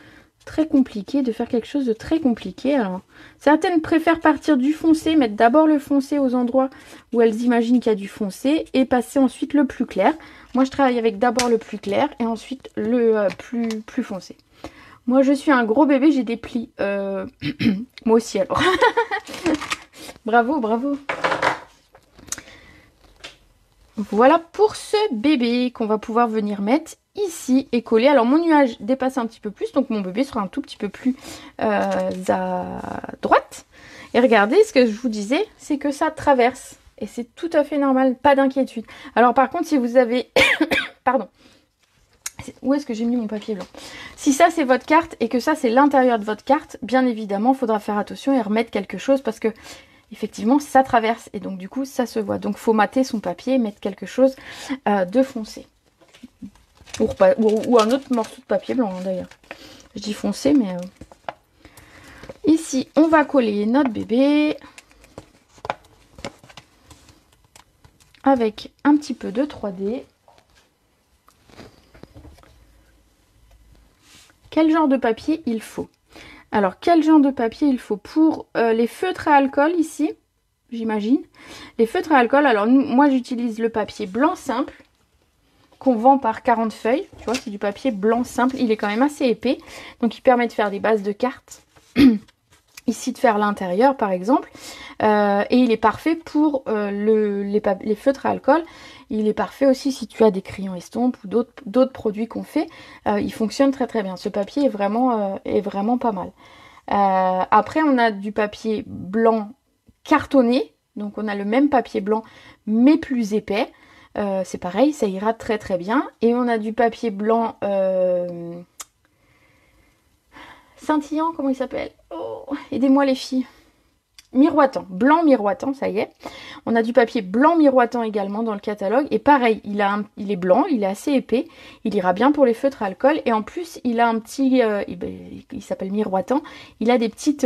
très compliqué, de faire quelque chose de très compliqué. Alors, certaines préfèrent partir du foncé, mettre d'abord le foncé aux endroits où elles imaginent qu'il y a du foncé et passer ensuite le plus clair. Moi, je travaille avec d'abord le plus clair et ensuite le plus foncé. Moi, je suis un gros bébé, j'ai des plis. Moi aussi, alors. Bravo, bravo. Voilà pour ce bébé qu'on va pouvoir venir mettre ici et coller. Alors mon nuage dépasse un petit peu plus, donc mon bébé sera un tout petit peu plus à droite. Et regardez, ce que je vous disais, c'est que ça traverse. Et c'est tout à fait normal, pas d'inquiétude. Alors par contre, si vous avez... Pardon. Où est-ce que j'ai mis mon papier blanc? Si ça c'est votre carte et que ça c'est l'intérieur de votre carte, bien évidemment, il faudra faire attention et remettre quelque chose parce que... Effectivement, ça traverse et donc du coup, ça se voit. Donc, il faut mater son papier et mettre quelque chose de foncé. Ou un autre morceau de papier blanc, hein, d'ailleurs. Je dis foncé, mais... Ici, on va coller notre bébé. Avec un petit peu de 3D. Quel genre de papier il faut? Alors, quel genre de papier il faut pour les feutres à alcool ici, j'imagine. Les feutres à alcool, alors moi j'utilise le papier blanc simple qu'on vend par 40 feuilles. Tu vois, c'est du papier blanc simple. Il est quand même assez épais. Donc, il permet de faire des bases de cartes. Ici, de faire l'intérieur, par exemple. Et il est parfait pour les feutres à alcool. Il est parfait aussi si tu as des crayons estampes ou d'autres produits qu'on fait. Il fonctionne très très bien. Ce papier est vraiment pas mal. Après, on a du papier blanc cartonné. Donc, on a le même papier blanc, mais plus épais. C'est pareil, ça ira très très bien. Et on a du papier blanc scintillant, comment il s'appelle? Oh, aidez-moi les filles. Miroitant, blanc miroitant, ça y est. On a du papier blanc miroitant également dans le catalogue. Et pareil, il est blanc, il est assez épais. Il ira bien pour les feutres à alcool. Et en plus, il a un petit... il s'appelle miroitant. Il a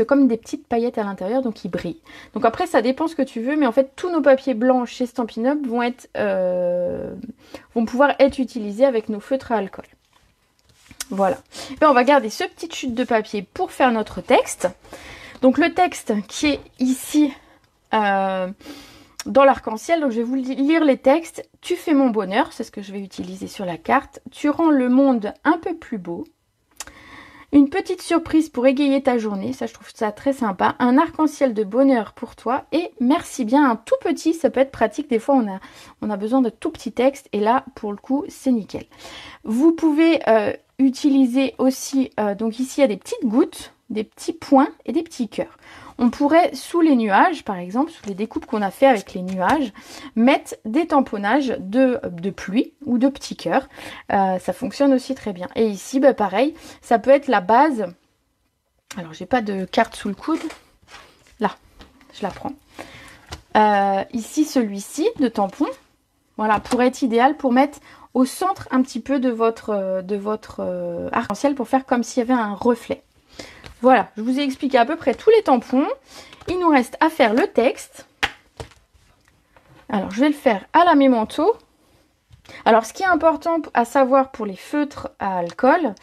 comme des petites paillettes à l'intérieur, donc il brille. Donc après, ça dépend ce que tu veux. Mais en fait, tous nos papiers blancs chez Stampin' Up vont pouvoir être utilisés avec nos feutres à alcool. Voilà. Et on va garder ce petit chute de papier pour faire notre texte. Donc le texte qui est ici dans l'arc-en-ciel, donc je vais vous lire les textes. Tu fais mon bonheur, c'est ce que je vais utiliser sur la carte. Tu rends le monde un peu plus beau. Une petite surprise pour égayer ta journée, ça je trouve ça très sympa. Un arc-en-ciel de bonheur pour toi et merci bien. Un tout petit, ça peut être pratique. Des fois on a besoin de tout petits textes et là pour le coup c'est nickel. Vous pouvez utiliser aussi, donc ici il y a des petites gouttes, des petits points et des petits cœurs. On pourrait, sous les nuages, par exemple, sous les découpes qu'on a fait avec les nuages, mettre des tamponnages de pluie ou de petits cœurs. Ça fonctionne aussi très bien. Et ici, bah, pareil, ça peut être la base. Alors, j'ai pas de carte sous le coude. Là, je la prends. Ici, celui-ci de tampon. Voilà, pourrait être idéal pour mettre au centre un petit peu de votre arc-en-ciel pour faire comme s'il y avait un reflet. Voilà, je vous ai expliqué à peu près tous les tampons. Il nous reste à faire le texte. Alors, je vais le faire à la mémento. Alors, ce qui est important à savoir pour les feutres à alcool,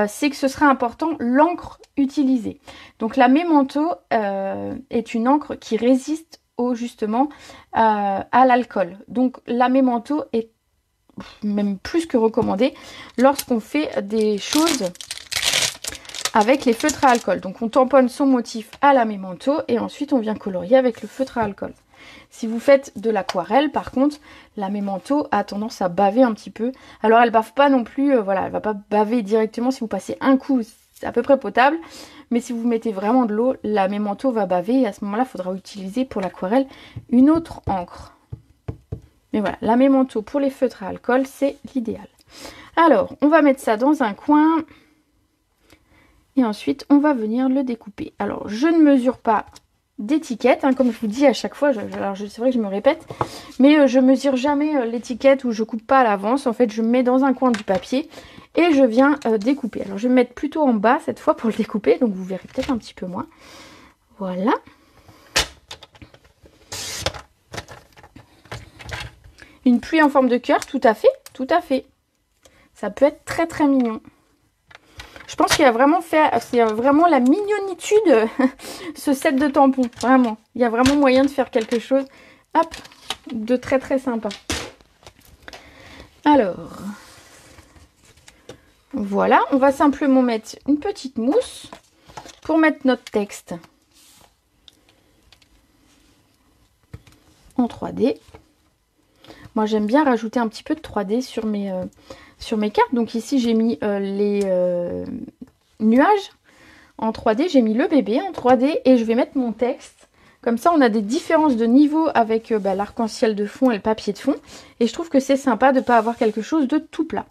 c'est que ce sera important l'encre utilisée. Donc, la mémento est une encre qui résiste justement à l'alcool. Donc, la mémento est même plus que recommandée lorsqu'on fait des choses avec les feutres à alcool. Donc on tamponne son motif à la mémento et ensuite on vient colorier avec le feutre à alcool. Si vous faites de l'aquarelle, par contre, la mémento a tendance à baver un petit peu. Alors elle bave pas non plus, voilà, elle va pas baver directement. Si vous passez un coup, c'est à peu près potable. Mais si vous mettez vraiment de l'eau, la mémento va baver et à ce moment-là, il faudra utiliser pour l'aquarelle une autre encre. Mais voilà, la mémento pour les feutres à alcool, c'est l'idéal. Alors, on va mettre ça dans un coin. Et ensuite, on va venir le découper. Alors, je ne mesure pas d'étiquette, hein, comme je vous dis à chaque fois. C'est vrai que je me répète. Mais je mesure jamais l'étiquette ou je coupe pas à l'avance. En fait, je mets dans un coin du papier et je viens découper. Alors, je vais me mettre plutôt en bas cette fois pour le découper. Donc, vous verrez peut-être un petit peu moins. Voilà. Une pluie en forme de cœur, tout à fait, tout à fait. Ça peut être très très mignon. Je pense qu'il a vraiment fait, c'est vraiment la mignonitude, ce set de tampons, vraiment. Il y a vraiment moyen de faire quelque chose, hop, de très très sympa. Alors, voilà, on va simplement mettre une petite mousse pour mettre notre texte en 3D. Moi, j'aime bien rajouter un petit peu de 3D sur mes cartes. Donc ici, j'ai mis les nuages en 3D. J'ai mis le bébé en 3D et je vais mettre mon texte. Comme ça, on a des différences de niveau avec l'arc-en-ciel de fond et le papier de fond. Et je trouve que c'est sympa de ne pas avoir quelque chose de tout plat.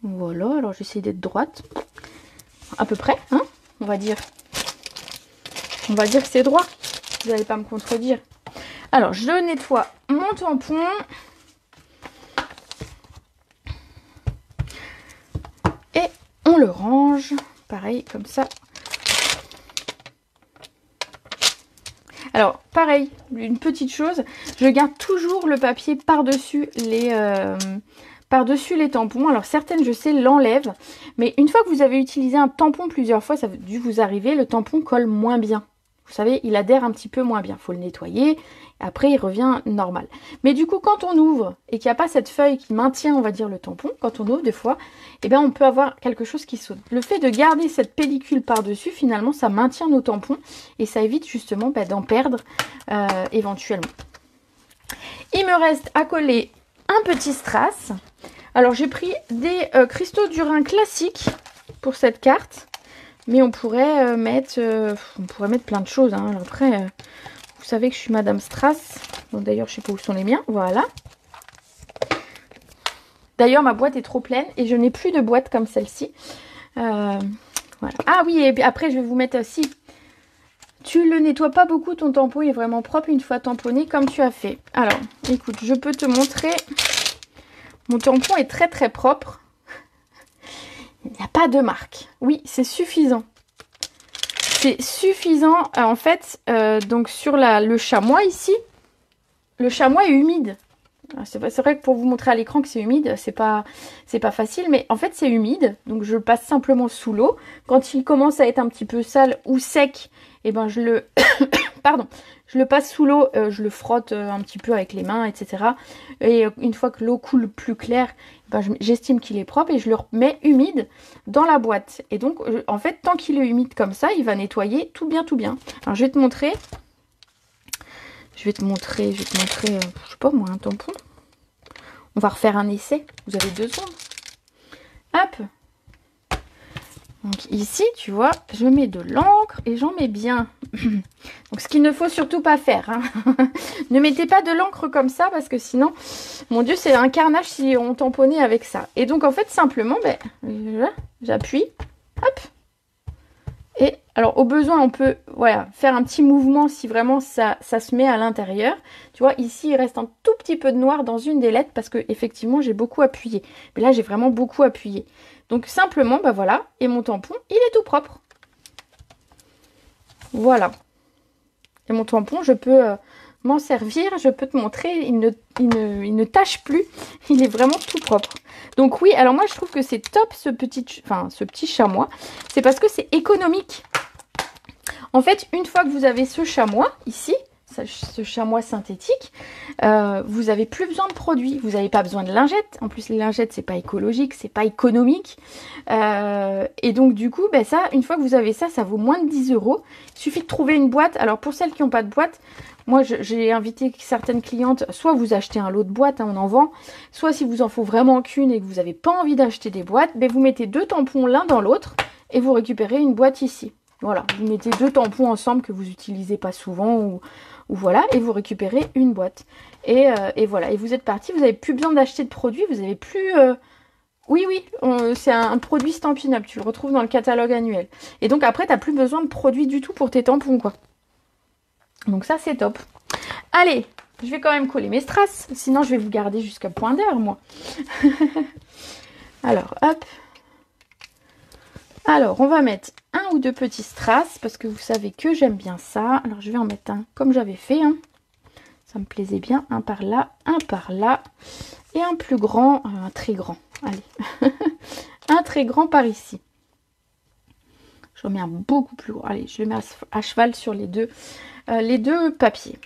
Voilà, alors j'essaie d'être droite. À peu près, hein, on va dire. On va dire que c'est droit. Vous n'allez pas me contredire. Alors, je nettoie mon tampon. Et on le range. Pareil, comme ça. Alors, pareil, une petite chose. Je garde toujours le papier par-dessus les tampons. Alors, certaines, je sais, l'enlèvent. Mais une fois que vous avez utilisé un tampon plusieurs fois, ça a dû vous arriver, le tampon colle moins bien. Vous savez, il adhère un petit peu moins bien. Il faut le nettoyer. Après, il revient normal. Mais du coup, quand on ouvre et qu'il n'y a pas cette feuille qui maintient, on va dire, le tampon, quand on ouvre des fois, eh bien, on peut avoir quelque chose qui saute. Le fait de garder cette pellicule par-dessus, finalement, ça maintient nos tampons et ça évite justement d'en perdre éventuellement. Il me reste à coller un petit strass. Alors, j'ai pris des cristaux d'Urin classiques pour cette carte. Mais on pourrait mettre plein de choses. Hein. Alors après, vous savez que je suis Madame Strass. Donc d'ailleurs, je sais pas où sont les miens. Voilà. D'ailleurs, ma boîte est trop pleine et je n'ai plus de boîte comme celle-ci. Voilà. Ah oui, et puis après, je vais vous mettre aussi. Tu le nettoies pas beaucoup, ton tampon est vraiment propre une fois tamponné comme tu as fait. Alors, écoute, je peux te montrer. Mon tampon est très très propre. Il n'y a pas de marque. Oui, c'est suffisant. C'est suffisant. En fait, donc sur le chamois ici, le chamois est humide. C'est vrai que pour vous montrer à l'écran que c'est humide, c'est pas facile. Mais en fait, c'est humide. Donc, je le passe simplement sous l'eau. Quand il commence à être un petit peu sale ou sec, eh ben, je le... Pardon. Je le passe sous l'eau, je le frotte un petit peu avec les mains, etc. Et une fois que l'eau coule plus claire, ben j'estime qu'il est propre et je le remets humide dans la boîte. Et donc, en fait, tant qu'il est humide comme ça, il va nettoyer tout bien, tout bien. Alors, je vais te montrer. Je vais te montrer, je sais pas moi, un tampon. On va refaire un essai. Vous avez 2 secondes. Hop. Donc ici, tu vois, je mets de l'encre et j'en mets bien. Donc ce qu'il ne faut surtout pas faire. Hein. Ne mettez pas de l'encre comme ça parce que sinon, mon Dieu, c'est un carnage si on tamponnait avec ça. Et donc en fait, simplement, j'appuie. Hop. Et alors au besoin, on peut faire un petit mouvement si vraiment ça se met à l'intérieur. Tu vois, ici, il reste un tout petit peu de noir dans une des lettres parce que effectivement, j'ai beaucoup appuyé. Mais là, j'ai vraiment beaucoup appuyé. Donc simplement, voilà, et mon tampon, il est tout propre. Voilà. Et mon tampon, je peux m'en servir, je peux te montrer, il ne tache plus, il est vraiment tout propre. Donc oui, alors moi je trouve que c'est top ce petit chamois, c'est parce que c'est économique. En fait, une fois que vous avez ce chamois ici, ce chamois synthétique, vous n'avez plus besoin de produits. Vous n'avez pas besoin de lingettes. En plus, les lingettes, c'est pas écologique, c'est pas économique. Et donc, du coup, ben ça, une fois que vous avez ça, ça vaut moins de 10 euros. Il suffit de trouver une boîte. Alors, pour celles qui n'ont pas de boîte, moi, j'ai invité certaines clientes, soit vous achetez un lot de boîtes, hein, on en vend, soit si vous en faut vraiment qu'une et que vous n'avez pas envie d'acheter des boîtes, ben vous mettez 2 tampons l'un dans l'autre et vous récupérez une boîte ici. Voilà, vous mettez 2 tampons ensemble que vous n'utilisez pas souvent ou voilà, et vous récupérez une boîte. Et voilà, et vous êtes parti, vous n'avez plus besoin d'acheter de produits, vous n'avez plus... Oui, c'est un produit Stampin' Up, tu le retrouves dans le catalogue annuel. Et donc après, tu n'as plus besoin de produits du tout pour tes tampons, quoi. Donc ça, c'est top. Allez, je vais quand même coller mes strass, sinon je vais vous garder jusqu'à point d'heure, moi. Alors, hop. Alors, on va mettre 1 ou 2 petits strass, parce que vous savez que j'aime bien ça. Alors, je vais en mettre un comme j'avais fait. Hein. Ça me plaisait bien. Un par là, un par là. Et un plus grand, un très grand. Allez. Un très grand par ici. Je remets un beaucoup plus gros. Allez, je le mets à cheval sur les deux papiers.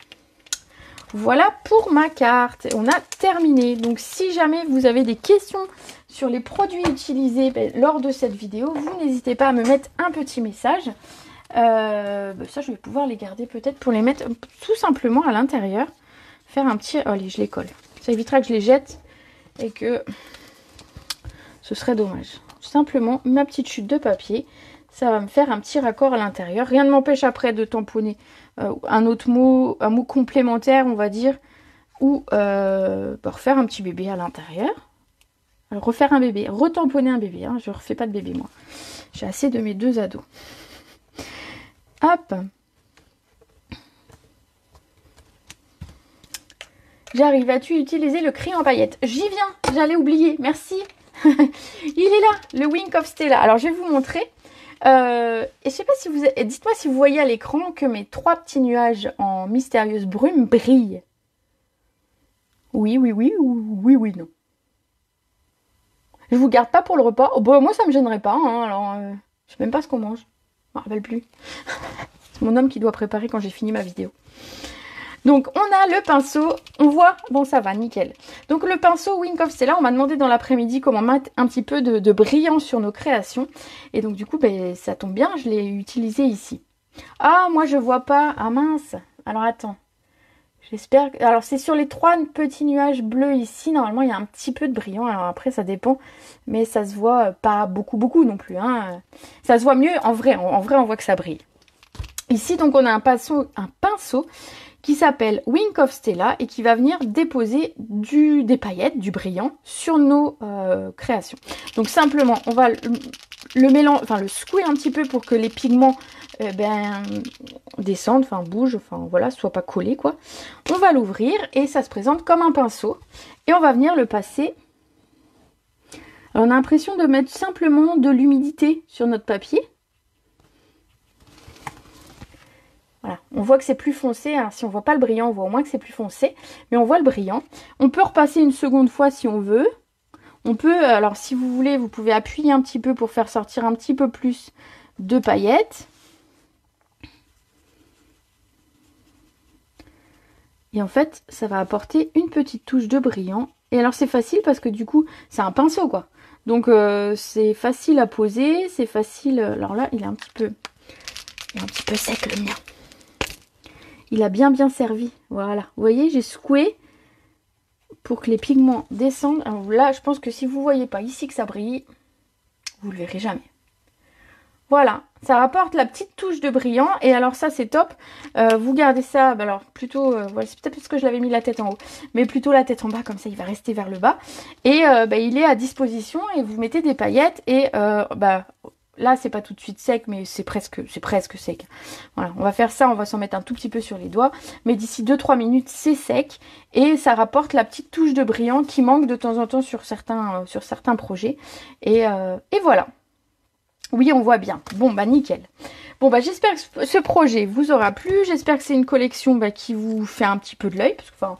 Voilà pour ma carte. On a terminé. Donc, si jamais vous avez des questions sur les produits utilisés lors de cette vidéo, vous n'hésitez pas à me mettre un petit message. Ça, je vais pouvoir les garder peut-être pour les mettre tout simplement à l'intérieur. Faire un petit... Allez, je les colle. Ça évitera que je les jette et que ce serait dommage. Simplement, ma petite chute de papier. Ça va me faire un petit raccord à l'intérieur. Rien ne m'empêche après de tamponner un autre mot, un mot complémentaire, on va dire, ou refaire un petit bébé à l'intérieur. Alors, refaire un bébé, retamponner un bébé. Hein, je ne refais pas de bébé, moi. J'ai assez de mes 2 ados. Hop. J'arrive. As-tu utilisé le crayon en paillettes? J'y viens, j'allais oublier. Merci. Il est là, le Wink of Stella. Alors, je vais vous montrer. Et je sais pas si vous... Dites-moi si vous voyez à l'écran que mes 3 petits nuages en mystérieuse brume brillent. Oui, non. Je vous garde pas pour le repas. Oh, bah, moi, ça me gênerait pas. Hein, alors, je sais même pas ce qu'on mange. Je me rappelle plus. C'est mon homme qui doit préparer quand j'ai fini ma vidéo. Donc, on a le pinceau. On voit... Bon, ça va, nickel. Donc, le pinceau Wink of Stella, on m'a demandé dans l'après-midi comment mettre un petit peu de brillant sur nos créations. Et donc, du coup, ben, ça tombe bien, je l'ai utilisé ici. Ah, moi, je vois pas. Ah, mince. Alors, attends. J'espère que... Alors, c'est sur les 3 petits nuages bleus ici. Normalement, il y a un petit peu de brillant. Alors, après, ça dépend. Mais ça se voit pas beaucoup non plus. Hein. Ça se voit mieux en vrai. En vrai, on voit que ça brille. Ici, donc, on a un pinceau qui s'appelle Wink of Stella et qui va venir déposer des paillettes, du brillant sur nos créations. Donc, simplement, on va le mélange, enfin, le secouer un petit peu pour que les pigments descendent, enfin bougent, enfin voilà, soit pas collés quoi. On va l'ouvrir et ça se présente comme un pinceau et on va venir le passer. Alors, on a l'impression de mettre simplement de l'humidité sur notre papier. Voilà, on voit que c'est plus foncé, hein. Si on voit pas le brillant, on voit au moins que c'est plus foncé, mais on voit le brillant. On peut repasser une seconde fois si on veut. On peut, alors si vous voulez, vous pouvez appuyer un petit peu pour faire sortir un petit peu plus de paillettes. Et en fait, ça va apporter une petite touche de brillant. Et alors, c'est facile parce que du coup, c'est un pinceau, quoi. Donc, c'est facile à poser, c'est facile... Alors là, il est un petit peu sec, le mien. Il a bien servi. Voilà. Vous voyez, j'ai secoué pour que les pigments descendent. Alors là, je pense que si vous ne voyez pas ici que ça brille, vous le verrez jamais. Voilà, ça rapporte la petite touche de brillant. Et alors ça, c'est top. Vous gardez ça, alors plutôt, voilà, c'est peut-être parce que je l'avais mis la tête en haut, mais plutôt la tête en bas, comme ça il va rester vers le bas. Et il est à disposition et vous mettez des paillettes. Et là, c'est pas tout de suite sec, mais c'est presque sec. Voilà, on va faire ça, on va s'en mettre un tout petit peu sur les doigts. Mais d'ici 2-3 minutes, c'est sec. Et ça rapporte la petite touche de brillant qui manque de temps en temps sur certains projets. Et voilà. Oui, on voit bien. Bon, bah nickel. Bon, bah, j'espère que ce projet vous aura plu. J'espère que c'est une collection qui vous fait un petit peu de l'œil. Parce que, enfin,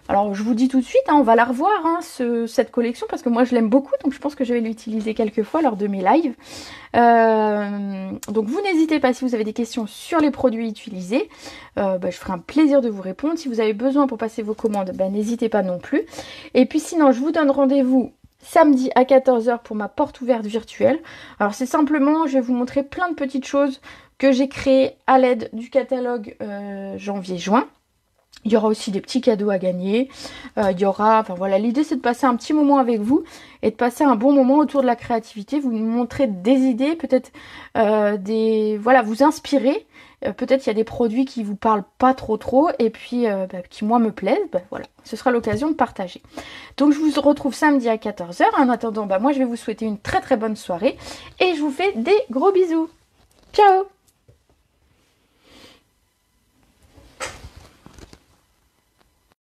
alors, je vous dis tout de suite, on va la revoir, cette collection, parce que moi, je l'aime beaucoup. Donc, je pense que je vais l'utiliser quelques fois lors de mes lives. Donc, vous n'hésitez pas si vous avez des questions sur les produits utilisés. Je ferai un plaisir de vous répondre. Si vous avez besoin pour passer vos commandes, n'hésitez pas non plus. Et puis, sinon, je vous donne rendez-vous samedi à 14 h pour ma porte ouverte virtuelle. Alors c'est simplement, je vais vous montrer plein de petites choses que j'ai créées à l'aide du catalogue janvier-juin. Il y aura aussi des petits cadeaux à gagner. Il y aura, enfin voilà, l'idée c'est de passer un petit moment avec vous et de passer un bon moment autour de la créativité. Vous nous montrer des idées, peut-être voilà, vous inspirer. Peut-être il y a des produits qui vous parlent pas trop et puis qui moi me plaisent. Voilà, ce sera l'occasion de partager. Donc je vous retrouve samedi à 14 h. En attendant, moi je vais vous souhaiter une très très bonne soirée et je vous fais des gros bisous. Ciao!